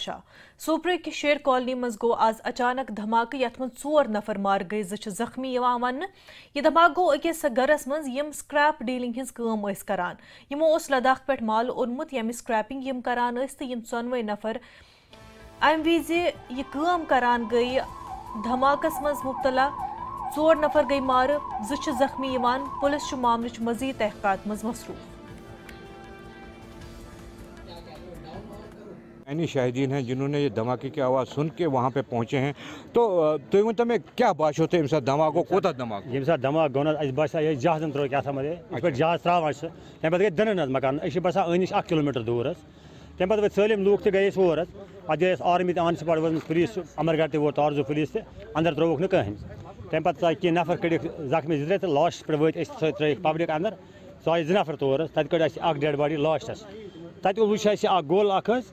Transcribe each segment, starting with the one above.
خدشہ سوپرک شیر کالنی مز گو آز اچانک دھماکہ یت من 4 نفر مار گئی 2 زخمی ون یہ دھماکہ گو اکس گرس مز یم سکریپ ڈیلنگ ہز کام کران یمو اس لداخ پہ مال اونمت یمہ سکریپنگ یم کران تو یم 94 نفر ام وز یہ کام کران گئی دھماکس مز مبتلا 4 نفر گئی مار 2 زخمی پولیس معاملہ مزید تحقیقات مز مصروف شاہدین ہیں جنہوں نے یہ دھماکے کی آواز سن کے وہاں پہ پہنچے ہیں تو تھی ورنو مے کیا باسیو تمہ سات دھماکو کوتا دھماکہ یم سات دھماکہ گو نا اس باسا یہ جہازن ترو کیا تھا مدے اس پہ جہاز تراوان سے تمہ پتہ گئی دنن حظ مکان اس باسا انش 1 کلومیٹر دور حظ تمہ پتہ سٲلِم لوٗکھ تہِ گٔے أسۍ اور حظ اتھ گٔے أسۍ آرمی تہِ آن سپاٹ وٲژمٕژ پُلیٖس امرگڑھ تہِ ووت آرزوٗ پُلیٖس تہِ اندر ترٛووُکھ نہٕ کٕہٕنۍ تمہ پتہٕ ژاے کینٛہہ نفر کٔڑِکھ زخمی 2 تہٕ لاسٹس پٮ۪ٹھ وٲتۍ أسۍ ترٛٲیِکھ پبلِک اندر سُہ آیہِ 2 نفر تور حظ تتہِ کٔڑ اَسہِ 1 ڈیڈ باڈی لاسٹس تتہِ وٕچھ اَسہِ اکھ گوٚل اکھ حظ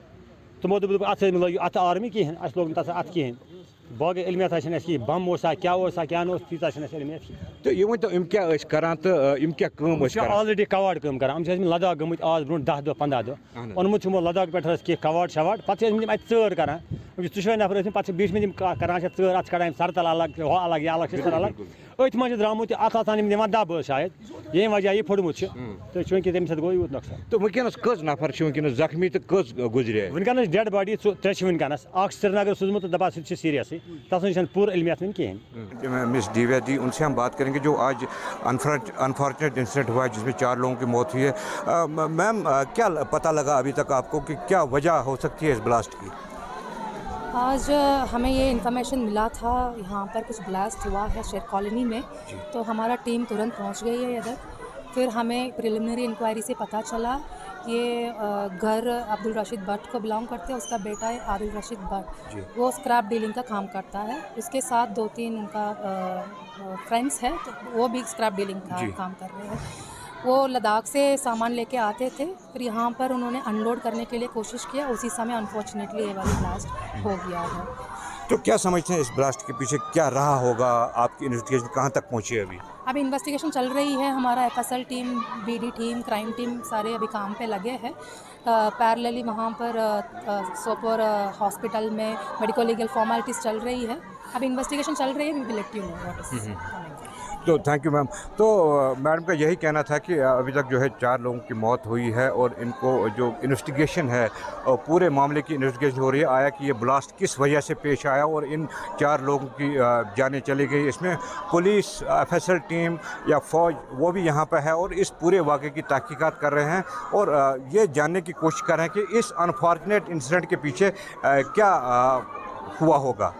تمو دوٚپ اتھ سۭتۍ لٲگِو اتھ آرمی کِہیٖنۍ اَسہِ لوگ نہٕ تتھ اتھ کِہیٖنۍ باقٕے علمیت چھنہٕ اَسہِ کِہیٖنۍ بم اوسا کیٛاہ نہٕ اوس تیٖژاہ چھنہٕ اَسہِ علمیت کِہیٖنۍ تو یہ ؤنۍتو یِم کیٛاہ ٲسۍ کران تہٕ یِم کیٛاہ کٲم ٲسۍ کران آلریڈی کواڈ کٲم کران یِم چھِ ٲسمٕتۍ لداخ گٔمٕتۍ آز برونٛٹھ 10 دۄہ 15 دۄہ اوٚنمُت چھُ یِمو لداخ پٮ۪ٹھ حظ کینٛہہ کواڈ شواڈ پتہٕ چھِ ٲسمٕتۍ یِم اَتہِ ژٲر کران یِم چھِ 2 نفر ٲسمٕتۍ پتہٕ چھِ بیٚیہِ چھِ یِم کران چھِ ژٲر اتھ چھِ کڑان یِم سرتل الگ ہُہ الگ یہِ الگ شِشتٕر الگ أتھۍ منٛز چھِ درٛامُت اتھ آسان یِم دِوان دب حظ شاید ییٚمہِ وجہ یہِ پھُٹمُت چھُ تہٕ چوٗنٛکہِ تَمہِ سۭتۍ گوٚو یوٗت نۄقصان تو ونکس کٔژ نفر چھِ ونکس زخمی تہٕ کٔژ گُزرے ونکس ڈیڈ باڈی 3 چھِ ونکس اکھ سرینگر سوٗزمُت تہٕ دپان سُہ تہِ چھُ سیٖریسٕے تتھ منٛز چھنہٕ پوٗرٕ علمیت وٕنہِ کِہیٖنۍ مس دیویا جی ان سے ہم بات کریں گے جو آج انفارچونیٹ انسیڈنٹ ہوا ہے جس میں 4 لوگوں کی موت ہوئی ہے میم کیا پتہ لگا ابھی تک آپ کو کہ کیا وجہ ہو سکتی ہے اس بلاسٹ کی آج ہمیں یہ انفارمیشن ملا تھا یہاں پر کچھ بلاسٹ ہوا ہے شیر کالونی میں تو ہمارا ٹیم ترنت پہنچ گئی ہے ادھر پھر ہمیں پریلیمنری انکوائری سے پتہ چلا یہ گھر عبدالرشید بٹ کو بلانگ کرتے ہیں اس کا بیٹا ہے عادل رشید بٹ وہ اسکریپ ڈیلنگ کا کام کرتا ہے اس کے ساتھ 2-3 ان کا فرینڈس ہیں تو وہ بھی اسکریپ ڈیلنگ کا کام کر رہے ہیں وہ لداخ سے سامان لے کے آتے تھے پھر یہاں پر انہوں نے ان لوڈ کرنے کے لیے کوشش کیا اسی سمے انفارچونیٹلی یہ والی بلاسٹ ہو گیا ہے تو کیا سمجھتے ہیں اس بلاسٹ کے پیچھے کیا رہا ہوگا آپ کی انویسٹیگیشن کہاں تک پہنچی ہے ابھی انویسٹیگیشن چل رہی ہے ہمارا FSL team BD team crime team سارے ابھی کام پہ لگے ہیں پیرللی وہاں پر سوپور ہاسپٹل میں میڈیکو لیگل فارمیلٹیز چل رہی ہے ابھی انویسٹیگیشن چل رہی ہے we will let you know what is تو تھینک یو میم تو میڈم کا یہی کہنا تھا کہ ابھی تک جو ہے 4 لوگوں کی موت ہوئی ہے اور ان کو جو انویسٹیگیشن ہے پورے معاملے کی انویسٹیگیشن ہو رہی ہے آیا کہ یہ بلاسٹ کس وجہ سے پیش آیا اور ان 4 لوگوں کی جانیں چلی گئی اس میں پولیس FSL ٹیم یا فوج وہ بھی یہاں پہ ہے اور اس پورے واقعے کی تحقیقات کر رہے ہیں اور یہ جاننے کی کوشش کر رہے ہیں کہ اس انفارچونیٹ انسیڈنٹ کے پیچھے کیا ہوا ہوگا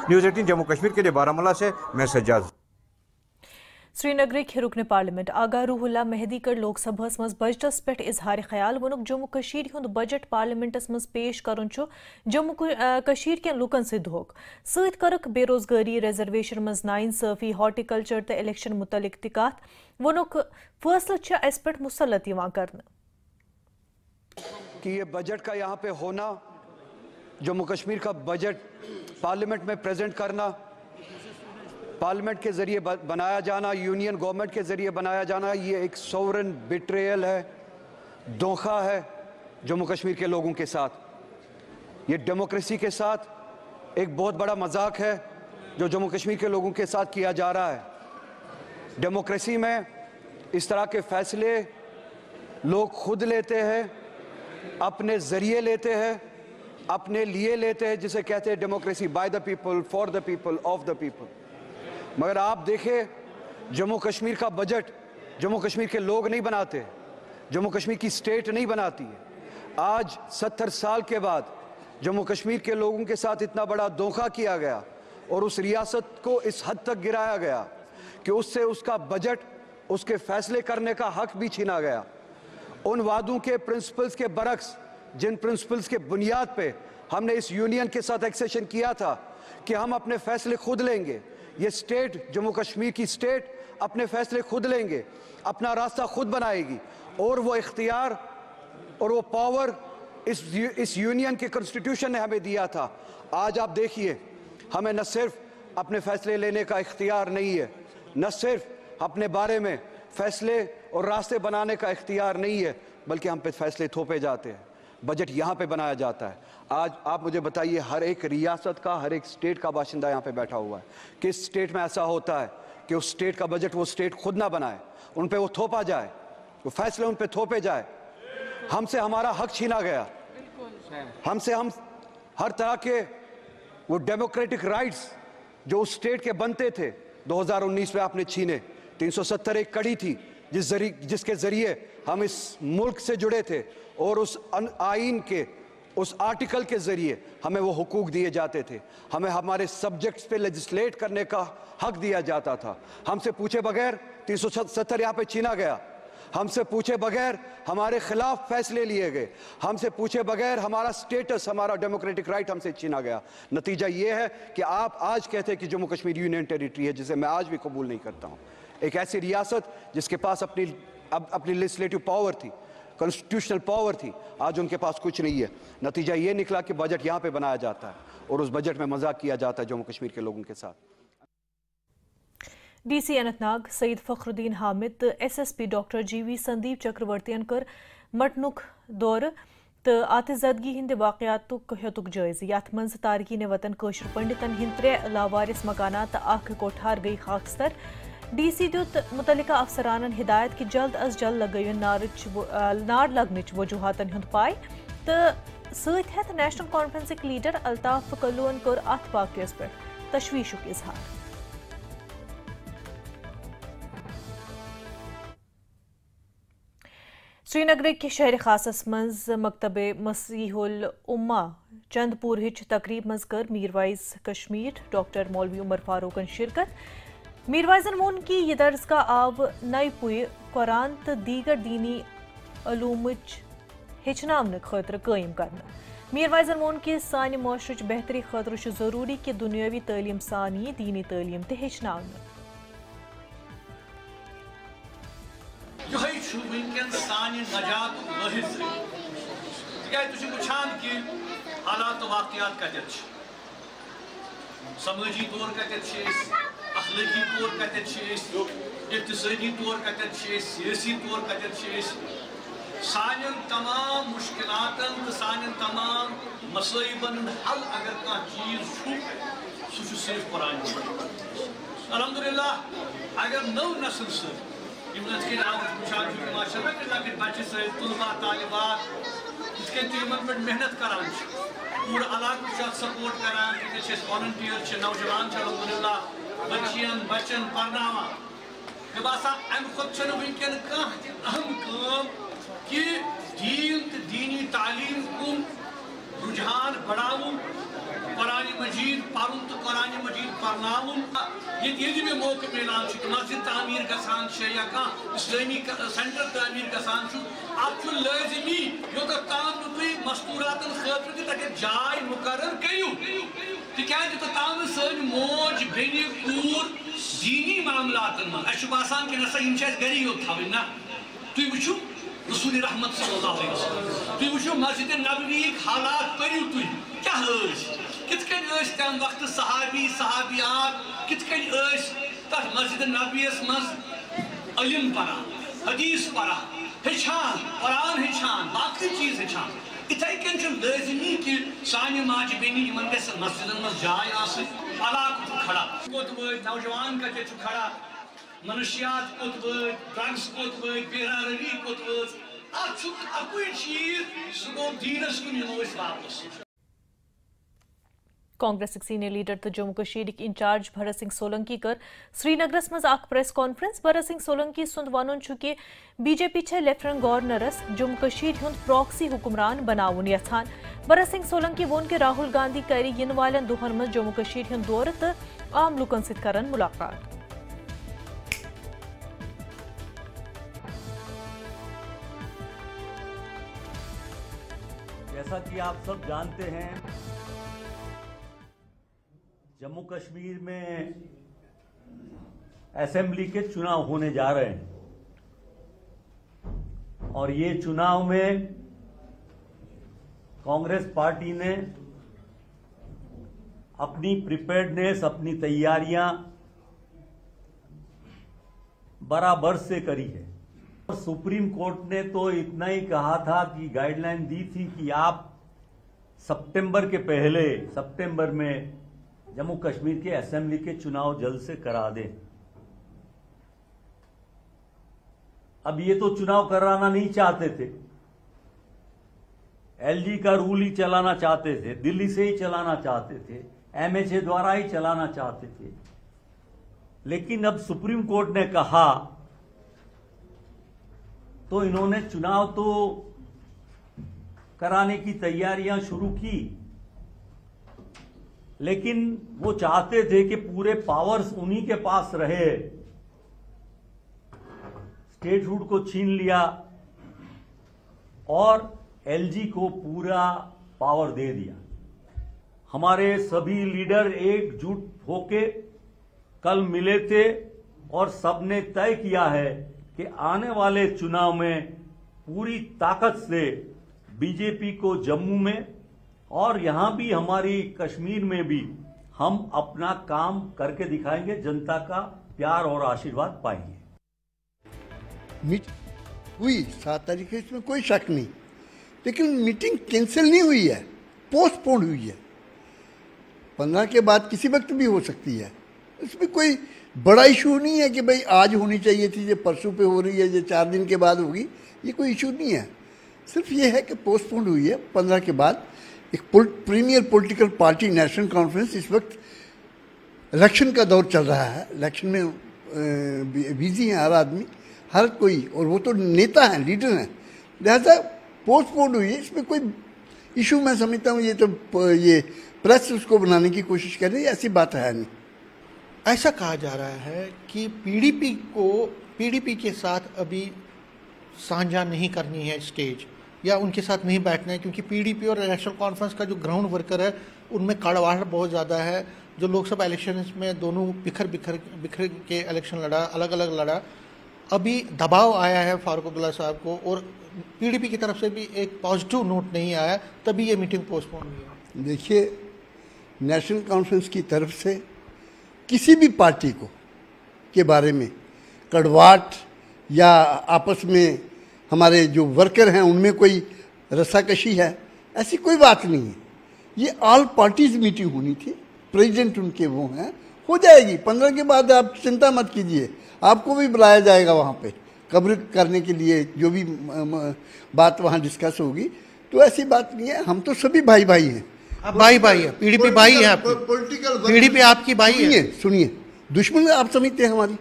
نیوز 18 جموں کشمیر کے لیے بارہمولہ سے میں سجاد سری نگرک رکن پارلیمنٹ آگاہ روح اللہ مہدی کر لوک سبھا مز بجٹس پہ اظہار خیال ونک جموں کشیر ہند بجٹ پارلیمنٹس مز پیش کرن جموں کشیر کین لوکن سے دھوک ست کرک بے روزگاری ریزرویشن مز ناانصافی ہارٹیکلچر تو الیکشن متعلق تہ کت ونک فیصلہ اس پہ مسلط کرنے کہ یہ بجٹ کا یہاں پہ ہونا جموں کشمیر کا بجٹ پارلیمنٹ میں پریزنٹ کرنا پارلیمنٹ کے ذریعے بنایا جانا یونین گورنمنٹ کے ذریعے بنایا جانا یہ ایک سوورن بیٹریل ہے دھوکہ ہے جموں کشمیر کے لوگوں کے ساتھ یہ ڈیموکریسی کے ساتھ ایک بہت بڑا مذاق ہے جو جموں کشمیر کے لوگوں کے ساتھ کیا جا رہا ہے ڈیموکریسی میں اس طرح کے فیصلے لوگ خود لیتے ہیں اپنے ذریعے لیتے ہیں اپنے لیے لیتے ہیں جسے کہتے ہیں democracy by the people for the people of the people مگر آپ دیکھیں جموں کشمیر کا بجٹ جموں کشمیر کے لوگ نہیں بناتے جموں کشمیر کی سٹیٹ نہیں بناتی ہے آج 70 سال کے بعد جموں کشمیر کے لوگوں کے ساتھ اتنا بڑا دھوکہ کیا گیا اور اس ریاست کو اس حد تک گرایا گیا کہ اس سے اس کا بجٹ اس کے فیصلے کرنے کا حق بھی چھینا گیا ان وعدوں کے پرنسپلز کے برعکس جن پرنسپلز کے بنیاد پہ ہم نے اس یونین کے ساتھ ایکسیشن کیا تھا کہ ہم اپنے فیصلے خود لیں گے یہ سٹیٹ جموں کشمیر کی سٹیٹ اپنے فیصلے خود لیں گے اپنا راستہ خود بنائے گی اور وہ اختیار اور وہ پاور اس یونین کے کنسٹیٹیوشن نے ہمیں دیا تھا آج آپ دیکھیے ہمیں نہ صرف اپنے فیصلے لینے کا اختیار نہیں ہے نہ صرف اپنے بارے میں فیصلے اور راستے بنانے کا اختیار نہیں ہے بلکہ ہم پہ فیصلے تھوپے جاتے ہیں بجٹ یہاں پہ بنایا جاتا ہے आज आप मुझे बताइए, हर एक रियासत का, हर एक स्टेट का बाशिंदा यहाँ पे बैठा हुआ है। किस स्टेट में ऐसा होता है कि उस स्टेट का बजट वो स्टेट खुद ना बनाए, उन पे वो थोपा जाए, वो फैसले उन पे थोपे जाए? हमसे हमारा हक छीना गया, हमसे हम हर तरह के वो डेमोक्रेटिक राइट्स जो उस स्टेट के बनते थे 2019 में आपने छीने। 370 एक कड़ी थी जिसके जरिए हम इस मुल्क से जुड़े थे, और उस आइन के उस आर्टिकल के जरिए हमें वो हुकूक दिए जाते थे, हमें हमारे सब्जेक्ट्स पे लेजिस्लेट करने का हक दिया जाता था। हमसे पूछे बगैर 370 यहाँ पे छीना गया, हमसे पूछे बगैर हमारे खिलाफ फैसले लिए गए, हमसे पूछे बगैर हमारा स्टेटस, हमारा डेमोक्रेटिक राइट हमसे छीना गया। नतीजा ये है कि आप आज कहते हैं कि जम्मू कश्मीर यूनियन टेरिटरी है, जिसे मैं आज भी कबूल नहीं करता हूँ। एक ऐसी रियासत जिसके पास अपनी लेजिस्लेटिव पावर थी, कॉन्स्टिट्यूशनल पावर थी, आज उनके पास कुछ नहीं है। नतीजा ये निकला कि बजट यहाँ पे बनाया जाता है और उस बजट में मजाक किया जाता है जम्मू कश्मीर के लोगों के साथ। DC Anantnag Syed Fakhruddin Hamid SSP doctor GV Sandeep चक्रवर्तियन कर मटनुक दौर तो आतजदगी हिंद वाकयातुक हेतुक जायज़। यथ मज तारकीन वतन कशर पंडितन हिंद 3 लावारिस मकानात तो कोठार गई खाकस्तर। DC दुत मुतलिका अफसरानन हिदायत कि जल्द अज जल्द लगन नार लगनच वजूहातन हुंद पाय तो सत हेत नेशनल कॉन्फ्रेंस लीडर अल्ताफ कलून कर अथ वाकयस पे तशवीशुक इजहार। श्रीनगर के शहर खासस मज मकतब मसीहुल उम्मा चंदपुर हिच तकरीब मज कर मीरवाइज कश्मीर डॉक्टर मौलवी उमर फारूकन शिरकत। मीरवाइजन मोन की ये दर्ज का आव नई पुय कुरान तो दीगर दीनी अलूमच हेचनामन खतर कायम करना। मीरवाइजन मोन की सान माशरच बेहतरी खतर जरूरी कि दुनियावी तालीम सान ये दीनी तालीम ते हेचनामन। हालात वाकयात कत समाजी तौर कत अखलाकी तौर कत इक्तिसादी तौर कत सियासी तौर कत सान तमाम मुश्किलातन तो सान तमाम मसइबन हल अगर कह चीज सह सिर्फ कुरान। अल्हम्दुलिल्लाह अगर नौ नस्ल से लकट बच्चे सलबा तालिबात पे मेहनत करान पूरा इलाक़ सपोर्ट करान वॉलंटियर नौजवान अल्हम्दुलिल्लाह बच्चन पर्नावा मे बासान अमि खुद वनकन अहम काम कि दीन तो दीनी तालीम कुन रुझान बढ़ावन कुरान मजीद पढ़ुन तो कुरान मजीद पर्नावन ये मौका मिलान मस्जिद तामीर गसान या कह इस्लामी सेंटर तामीर गसान अत लाजमी योत ताम तुम मस्तूरातन खतर तक जाय मुकर्रर करियो तिकाज तोताम सन मोज बेनि कूर दीनी मामलातन मन अश बासान कि नसा इन गरी योत थवन ना तुम वुचु रसूल रहमत सल्लल्लाहु अलैहि वसल्लम तुम वुचु मस्जिद नबवी हालात करियो तुम क्या कित तम वक्त सहाबी सहाबियात कित तथ मस्जिद नबीस मज इल्म पढ़ान हदीस पढ़ान हेचान कुरान हेचान बाकी चीज हेचान इथे कन लाजमी कि सान माज बेनी मस्जिदन मज जाय इलाक खड़ा कोत नौजवान कत खड़ा मनुष्यात कोत ड्रग्स कोत बेरारी कोत अकुई चीज सह गो दीनस कुन वापस। कांग्रेस सीनियर लीडर तो जम्मू कश्मीर इंचार्ज भरत सिंह सोलंकी कर श्रीनगरस मज प्रेस कॉन्फ्रेंस। भरत सिंह सोलंकी सुंद वन कि BJP लेफ्टिनेंट गवर्नरस जम्मू कश्मीर हुंद प्रॉक्सी हुक्मरान बनावन यछान। भरत सिंह सोलंकी वोन कि राहुल गांधी कर इन वालन दुहन मज जम्मू कश्मीर हुंद दौर तो आम लुकन सत करन मुलाकात। जैसा कि आप सब जानते हैं जम्मू कश्मीर में असेंबली के चुनाव होने जा रहे हैं और ये चुनाव में कांग्रेस पार्टी ने अपनी प्रिपेयर्डनेस अपनी तैयारियां बराबर से करी है। सुप्रीम कोर्ट ने तो इतना ही कहा था कि गाइडलाइन दी थी कि आप सितंबर के पहले सितंबर में जम्मू कश्मीर के असेंबली के चुनाव जल्द से करा दें। अब ये तो चुनाव कराना नहीं चाहते थे, एलजी का रूल ही चलाना चाहते थे, दिल्ली से ही चलाना चाहते थे, एमएचए द्वारा ही चलाना चाहते थे। लेकिन अब सुप्रीम कोर्ट ने कहा तो इन्होंने चुनाव तो कराने की तैयारियां शुरू की, लेकिन वो चाहते थे कि पूरे पावर्स उन्हीं के पास रहे। स्टेटहुड को छीन लिया और एलजी को पूरा पावर दे दिया। हमारे सभी लीडर एकजुट होके कल मिले थे और सबने तय किया है कि आने वाले चुनाव में पूरी ताकत से बीजेपी को जम्मू में और यहां भी हमारी कश्मीर में भी हम अपना काम करके दिखाएंगे, जनता का प्यार और आशीर्वाद पाएंगे। हुई 7 तारीख है, इसमें कोई शक नहीं, लेकिन मीटिंग कैंसिल नहीं हुई है, पोस्टपोन हुई है। 15 के बाद किसी वक्त भी हो सकती है। इसमें कोई बड़ा इशू नहीं है कि भाई आज होनी चाहिए थी, ये परसों पे हो रही है, ये 4 दिन के बाद होगी, ये कोई इशू नहीं है। सिर्फ ये है कि पोस्टपोन हुई है 15 के बाद। एक premier political party National Conference इस वक्त इलेक्शन का दौर चल रहा है, इलेक्शन में बिजी है हर आदमी, हर कोई, और वो तो नेता हैं, लीडर हैं, लिहाजा पोस्टपोन हुई है। इसमें कोई इशू मैं समझता हूँ ये तो ये प्रेस उसको बनाने की कोशिश कर रही है, ऐसी बात है नहीं। ऐसा कहा जा रहा है कि पीडीपी के साथ अभी साझा नहीं करनी है स्टेज, या उनके साथ नहीं बैठना है, क्योंकि पीडीपी और नेशनल कॉन्फ्रेंस का जो ग्राउंड वर्कर है उनमें कड़वाहट बहुत ज़्यादा है। जो लोकसभा इलेक्शन में दोनों बिखर के इलेक्शन लड़ा, अलग अलग लड़ा, अभी दबाव आया है फारूक अब्दुल्ला साहब को, और पीडीपी की तरफ से भी एक पॉजिटिव नोट नहीं आया, तभी ये मीटिंग पोस्टपोन हुई है। देखिए, नेशनल कॉन्फ्रेंस की तरफ से किसी भी पार्टी को के बारे में कड़वाहट या आपस में हमारे जो वर्कर हैं उनमें कोई रस्साकशी है, ऐसी कोई बात नहीं है। ये ऑल पार्टीज मीटिंग होनी थी, प्रेसिडेंट उनके वो हैं, हो जाएगी 15 के बाद। आप चिंता मत कीजिए, आपको भी बुलाया जाएगा वहाँ पे कवर करने के लिए, जो भी बात वहाँ डिस्कस होगी। तो ऐसी बात नहीं है, हम तो सभी भाई भाई हैं। आप भाई है, पीडीपी भाई है आपकी, पॉलिटिकल पीडीपी आपकी भाई है। सुनिए, दुश्मन आप समझते हैं हमारी,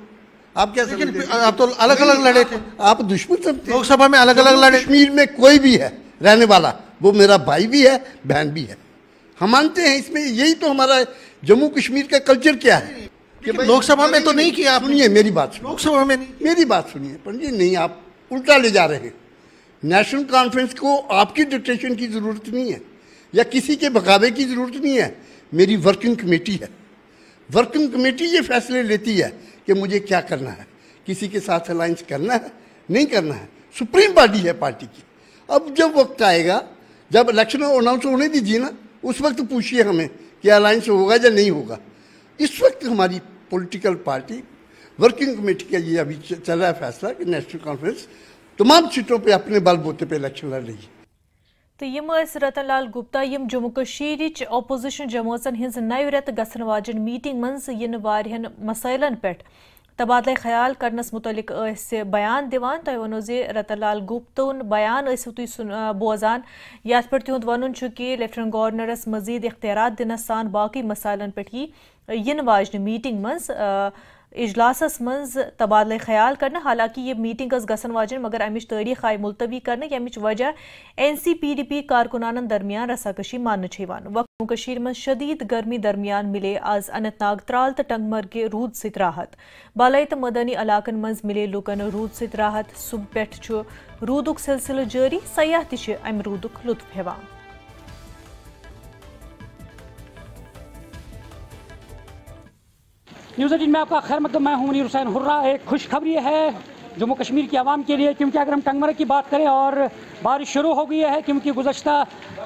आप क्या समझते हैं? आप तो अलग अलग लड़े थे, आप दुश्मन समझते हैं। लोकसभा में अलग अलग लड़े। कश्मीर में कोई भी है रहने वाला, वो मेरा भाई भी है, बहन भी है, हम मानते हैं इसमें। यही तो हमारा जम्मू कश्मीर का कल्चर क्या है कि लोकसभा में तो नहीं किया। सुनिए मेरी बात, लोकसभा में नहीं, मेरी बात सुनिए पंडित जी, नहीं, आप उल्टा ले जा रहे हैं। नेशनल कॉन्फ्रेंस को आपकी डिक्टेशन की जरूरत नहीं है या किसी के बगावे की जरूरत नहीं है। मेरी वर्किंग कमेटी है, वर्किंग कमेटी ये फैसले लेती है कि मुझे क्या करना है, किसी के साथ अलायंस करना है, नहीं करना है। सुप्रीम पार्टी है पार्टी की। अब जब वक्त आएगा, जब इलेक्शन अनाउंस होने दीजिए ना, उस वक्त पूछिए हमें कि अलायंस होगा या नहीं होगा। इस वक्त हमारी पॉलिटिकल पार्टी वर्किंग कमेटी का ये अभी चल रहा है फैसला कि नेशनल कॉन्फ्रेंस तमाम सीटों पे अपने बलबूते पे इलेक्शन लड़ रही है। तो यम रतन लाल गुप्ता यम जम्मू कश्मीर अपोजिशन जमातन हिंज नव रेत गसन वाजन मीटिंग मज इन वारियन मसैलन पे तबादला ख्याल करनस मुतलिक बयान दिवान। तोह वनो जे रतन लाल गुप्तन बयान बोजान, यथ पे तिहुंद वन कि लेफ्टिनेंट गवर्नरस मजीद इख्तियारात दिनस सान बाकी मसाइलन पे इन वाजन मीटिंग मज इजलासस मज तबादला ख्याल करना। हालांकि ये मीटिंग गसन वाजन, मगर अमिच तारीख आई मुलतवी करने यमिच वजह NCPDP कारकुनानन दरमियान रसाकशी मानने जम्मू कश्मीर में शदीद गर्मी दरमियान मिले आज अनंतनाग, त्राल तो टंगमर्गे रूद सत राहत। बालाई तो मदनी इलाकन मज मिले लुकन रूद सत राहत। सुबह पे रूदुक सिलसिल जारी, सयाह ति अमि रूदुक लुत्फ हेवान। न्यूज़ 18 में आपका खैर मकदम, मैं हूं मुनीर हुसैन हुर्रा। एक खुशखबरी है जम्मू कश्मीर की आवाम के लिए, क्योंकि अगर हम टंगमर्ग की बात करें और बारिश शुरू हो गई है, क्योंकि गुज़श्ता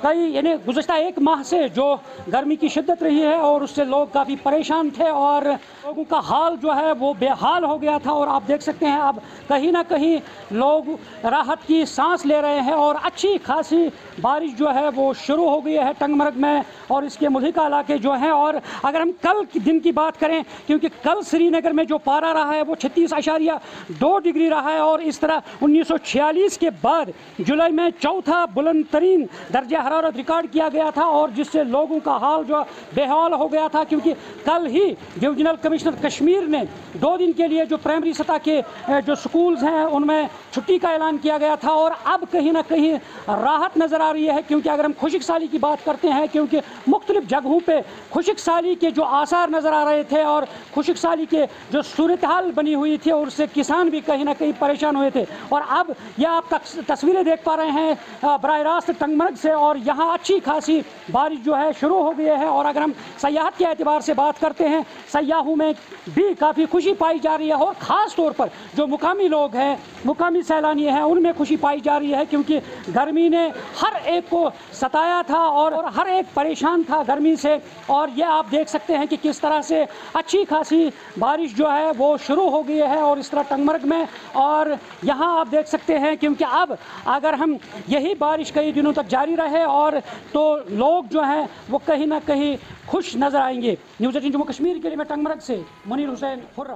कई यानी गुज़श्ता एक माह से जो गर्मी की शिद्दत रही है और उससे लोग काफ़ी परेशान थे और लोगों का हाल जो है वो बेहाल हो गया था। और आप देख सकते हैं अब कहीं ना कहीं लोग राहत की सांस ले रहे हैं और अच्छी खासी बारिश जो है वो शुरू हो गई है टंगमर्ग में और इसके मुल्हिका इलाके जो हैं। और अगर हम कल के दिन की बात करें, क्योंकि कल श्रीनगर में जो पारा रहा है वो 36.2 डिग्री रहा है और इस तरह 1946 के बाद जुलाई में चौथा बुलंद तरीन दर्जा हरारत रिकॉर्ड किया गया था और जिससे लोगों का हाल जो बेहाल हो गया था। क्योंकि कल ही डिविजनल कमिश्नर कश्मीर ने 2 दिन के लिए जो प्राइमरी सतह के जो स्कूल्स हैं उनमें छुट्टी का ऐलान किया गया था और अब कहीं ना कहीं राहत नज़र आ रही है। क्योंकि अगर हम खुशक साली की बात करते हैं, क्योंकि मुख्तलिफ जगहों पे खुशक साली के जो आसार नज़र आ रहे थे और खुशक साली के जो सूरत हाल बनी हुई थी और उससे किसान भी कहीं ना कहीं परेशान हुए थे। और अब यह आप तस्वीरें देख पा रहे हैं बराह रास्त टंगमर्ग से और यहाँ अच्छी खासी बारिश जो है शुरू हो गई है। और अगर हम सयाहत के एतबार से बात करते हैं, सयाहों में भी काफ़ी खुशी पाई जा रही है और ख़ास तौर पर जो मुकामी लोग हैं, मुकामी सैलानी हैं, उनमें खुशी पाई जा रही है। क्योंकि गर्मी ने हर एक को सताया था और हर एक परेशान था गर्मी से। और ये आप देख सकते हैं कि किस तरह से अच्छी खासी बारिश जो है वो शुरू हो गई है और इस तरह टंगमर्ग में। और यहाँ आप देख सकते हैं क्योंकि अब अगर हम यही बारिश कई दिनों तक जारी रहे और तो लोग जो हैं वो कहीं ना कहीं खुश नज़र आएंगे। न्यूज़ 18 जम्मू कश्मीर के लिए मैं टंगमर्ग से मुनीर हुसैन हुर्रा।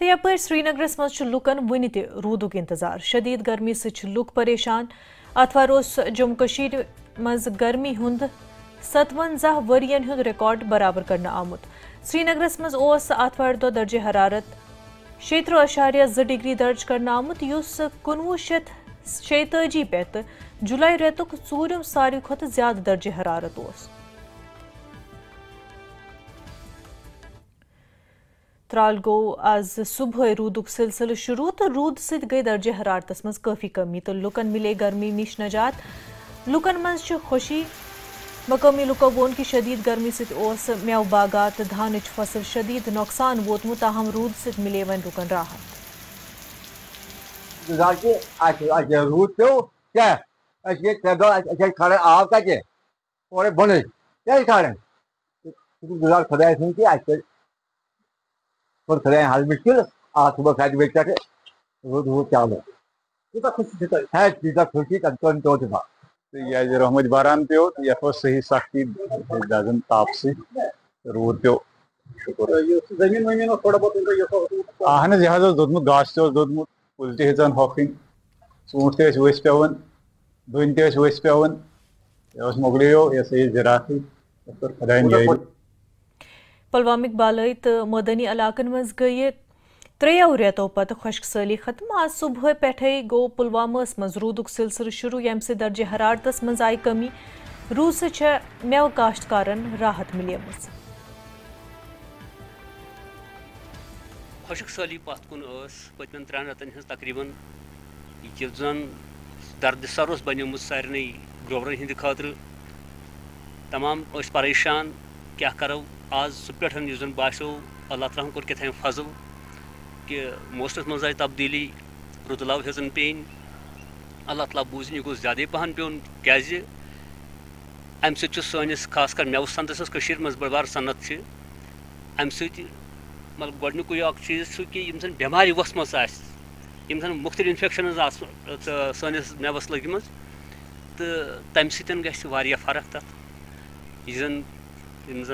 तो यपर श्रीनगरस मज लुकन वन ते रूदुक इंतजार, शदीद गर्मी से लुक परेशान। अतवार जम्मू कश्मीर मज गर्मी हुंद 57 वरियन हुंद रिकॉर्ड बराबर करना आमुत। श्रीनगरस मज अतवार दो दर्जे हरारत 76.2 डिग्री दर्ज करना आमुत, युस 1946 पे जुलाई रेतुक ूरम सारी खुद ज्यादा दर्जे हरारत ओस। त्राल गो आज सुबह रूदुक सिलसिल शुरू तो रूद सिद गई दर्जे हरारतस मज काफी कमी तो लुकन मिले गर्मी निश नजात। लुकन मज खुशी, मकामी लुको वोन की शदीद गर्मी सिद ओस मेव बागात धानच फसल शदीद नुकसान वोतमु, ताहम रूद सिद मिले वन लुकन राहत। रूद तो क्या खड़े आव का और बने क्या खड़े गुजार खुदा सुन के आज और खुदा हाल मुश्किल आज सुबह खाद बेचा के वो चालो है चीज़ा खुशी का तो था या रहमत बारान पे हो सही सख्ती दजन ताप से रूद पे शुक्र जमीन वमीन थोड़ा बहुत अहन यह दोदमुत गाश दोदमुत कुल तन हॉकिंग सूट तस पेवन दुन तस पेवन मोगलियो ये सही ज़राती खुदा। पुलवामिक बालत मदनी इलाकन मज गई 3 रेतों पत खुश्क साली खत्म। आज सुबह पे गो पुलवामस मज रूदुक सिलसिल शुरू, यम से दर्जे हरारतस मज आई कमी। रूद से मेव काश्तकारन राहत मिले। खुश्क साली पत कुन पतमन 3 रतन हज तकरीबन ये जन दर्द सर बनिमुत सारे ग्रोवरन हंद खातर तमाम परेशान क्या करो। आज सह पे जन बासो अल्लाह तआला कोर कथ फजल कि मौसमस मज आई तब्दीली, रुतलाव हेजन पेन, अल्लाह तआला बूजन यह गो ज़्यादा पहन पेन क्या अम सस खासकर मेव सनतस मज बड़ सनत अम मतलब गोडनिक चीज़ कि यम बेमारी वसम यम मुख्तलिफ इन्फेक्शन सनिस मेवस लगम तो तम सह फ़र्क तथ यह जन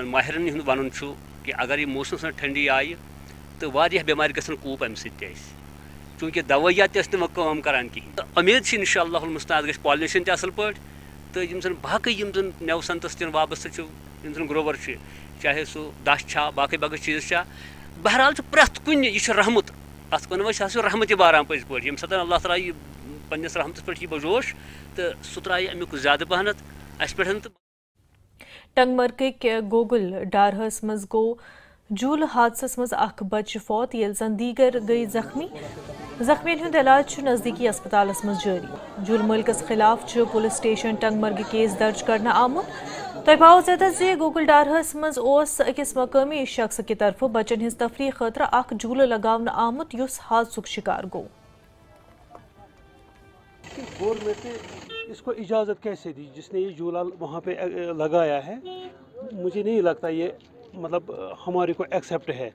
माहिरन हुंद वन कि अगर यह मौसम ठंडी आई तो वारिया बेमार गसन कूप अम चूँकि दवाइयात काम करान कहीं तो उम्मीद इंशाअल्लाह मुस्तआद गई पॉलिनेशन असल पे तो यम जन बाकी यम जन मेव सनतस वाबस्त यम जन ग्रोवर चाहे सह दश बाकी बाकी चीज़ बहरहाल प्रथ कुन यह रहमत अत वन रहमत बारान पज पे यम सत अल्लाह तआला पन्नस रहमतस पे बजोश तो सह त्राय अमुक ज़्यादा पहनत अस पे। टंगमर्ग गोगुल डारहस मज गो जूल हादसस मज अख बच्चे फौत ये जन दीगर गई जख्मी। जख्मियन हुंद इलाज नजदीकी अस्पतालस मज जारी। जूल मुल्कस खिलाफ पुलिस स्टेशन टंगमर्ग केस दर्ज करना आमुत। तय पाओ ज़्यादा जे गोगुल डारहस मज अकिस मकामी शख्स की तरफ बच्चन हिंज तफरी खतर अख जूल लगावन आमुत युस हादसुक शिकार गो। इसको इजाज़त कैसे दी जिसने ये झूला वहाँ पे लगाया है? मुझे नहीं लगता ये मतलब हमारे को एक्सेप्ट है।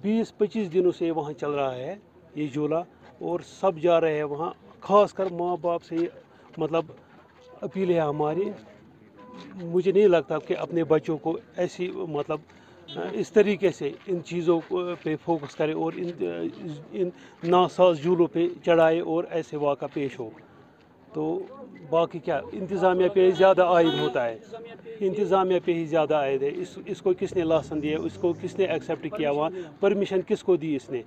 20-25 दिनों से वहाँ चल रहा है ये झूला और सब जा रहे हैं वहाँ, ख़ासकर माँ बाप से ये मतलब अपील है हमारी। मुझे नहीं लगता कि अपने बच्चों को ऐसी मतलब इस तरीके से इन चीज़ों पे फोकस करे और इन नासाज झूलों पे चढ़ाए और ऐसे वाक़ा पेश हो। तो बाकी क्या इंतज़ामिया पे ज़्यादा आयद होता है, इंतज़ामिया पे ही ज़्यादा आयद है। इसको किसने लाइसेंस दिया, इसको किसने एक्सेप्ट किया, वहाँ परमिशन किसको दी इसने?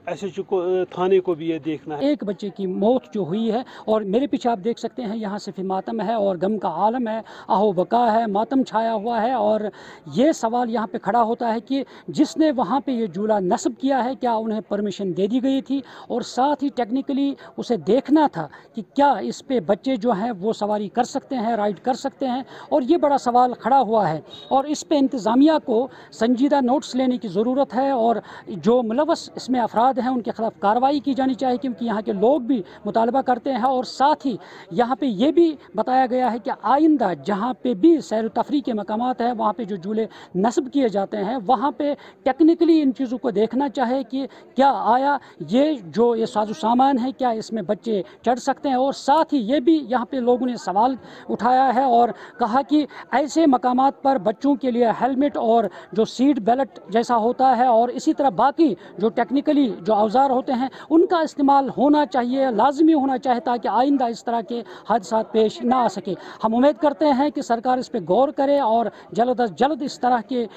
एसएचओ को थाने को भी ये देखना है। एक बच्चे की मौत जो हुई है और मेरे पीछे आप देख सकते हैं यहाँ सिर्फ मातम है और गम का आलम है, आहो बका है, मातम छाया हुआ है। और ये सवाल यहाँ पे खड़ा होता है कि जिसने वहाँ पे ये झूला नस्ब किया है क्या उन्हें परमिशन दे दी गई थी, और साथ ही टेक्निकली उसे देखना था कि क्या इस पे बच्चे जो हैं वो सवारी कर सकते हैं, राइड कर सकते हैं। और ये बड़ा सवाल खड़ा हुआ है और इस पे इंतज़ामिया को संजीदा नोट्स लेने की ज़रूरत है और जो मुलव्वस इसमें अफराद हैं उनके खिलाफ कार्रवाई की जानी चाहिए, क्योंकि यहाँ के लोग भी मुतालबा करते हैं। और साथ ही यहाँ पे ये भी बताया गया है कि आइंदा जहाँ पे भी सैर तफरी के मकामात हैं वहाँ पे जो झूले नस्ब किए जाते हैं वहाँ पे टेक्निकली इन चीज़ों को देखना चाहिए कि क्या आया ये जो ये साजो सामान है क्या इसमें बच्चे चढ़ सकते हैं। और साथ ही ये भी यहाँ पे लोगों ने सवाल उठाया है और कहा कि ऐसे मकामात पर बच्चों के लिए हेलमेट और जो सीट बेल्ट जैसा होता है और इसी तरह बाकी जो टेक्निकली जो औजार होते हैं उनका इस्तेमाल होना चाहिए, लाजमी होना चाहिए, ताकि आइंदा इस तरह के हादसात पेश ना आ सके। हम उम्मीद करते हैं कि सरकार इस पर गौर करे और जल्द अज जल्द इस तरह के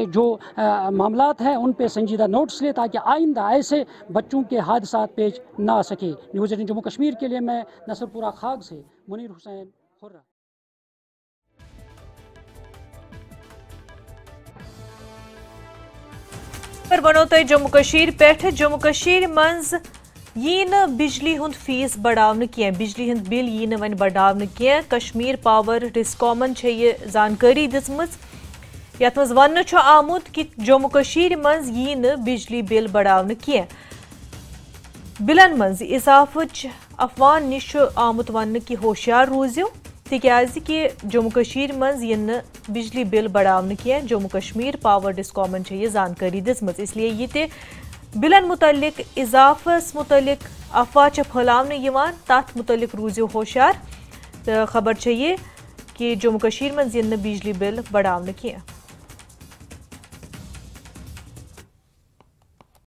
जो मामलात हैं उन पर संजीदा नोट्स ले, ताकि आइंदा ऐसे बच्चों के हादसात पेश ना आ सके। न्यूज़ 18 जम्मू कश्मीर के लिए मैं नसरपुरा खाग से मुनीर हुसैन खुर्रा। पर बनो तो जम्मू कश्मीर पे जम्मू कश्मीर मज यी न बिजली हुंद फीस बढ़ावन की, बिजली हुंद बिल यी न वन बढ़ावन की। कश्मीर पावर डिस्कॉमन ये जानकारी दिसमज, यथ मज वन आमुत कि जम्मू कश्मीर मज यी न बिजली बिल बढ़ावन की। बिलन मज इजाफच अफवान निश आमुत वन कि होशियार रूजियो तिकाज कि जम्मू कश्मीर मज यह बिजली बिल बढ़ावन की। जम्मू कश्मीर पावर डिस्कॉमन ये जानकारी दिसमज, इसलिए ये बिलन मुतल्लिक इजाफस मुतल्लिक अफवाह फैलावन यिवान, तथ मुतल्लिक रूजियो होशियार। तो खबर ये कि जम्मू कश्मीर मज यह बिजली बिल बढ़ावन की।